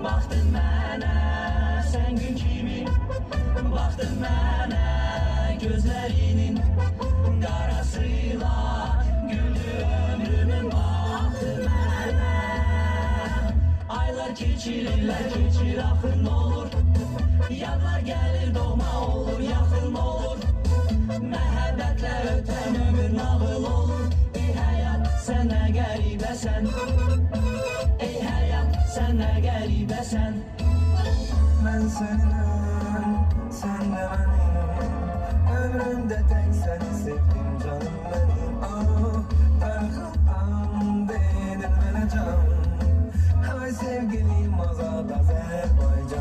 Baktın mənə sen gün kimi, baktın mənə gözlerinin qarasıyla, güldü ömrümün baktın mənə. Aylar keçirirlər, keçir axın olur, yadlar gəlir doğma olur, yaxın olur. Məhəbbətlə ötən ömür nağıl olur. Ey həyat sən nə qəribəsən, ey həyat sən nə qəribəsən. Ben seninle, sen de benim. Ömrümde tek seni sevdim canım benim. Oh, dargınım dedin bana can. Hay sevgilim Azad Azerbaycan.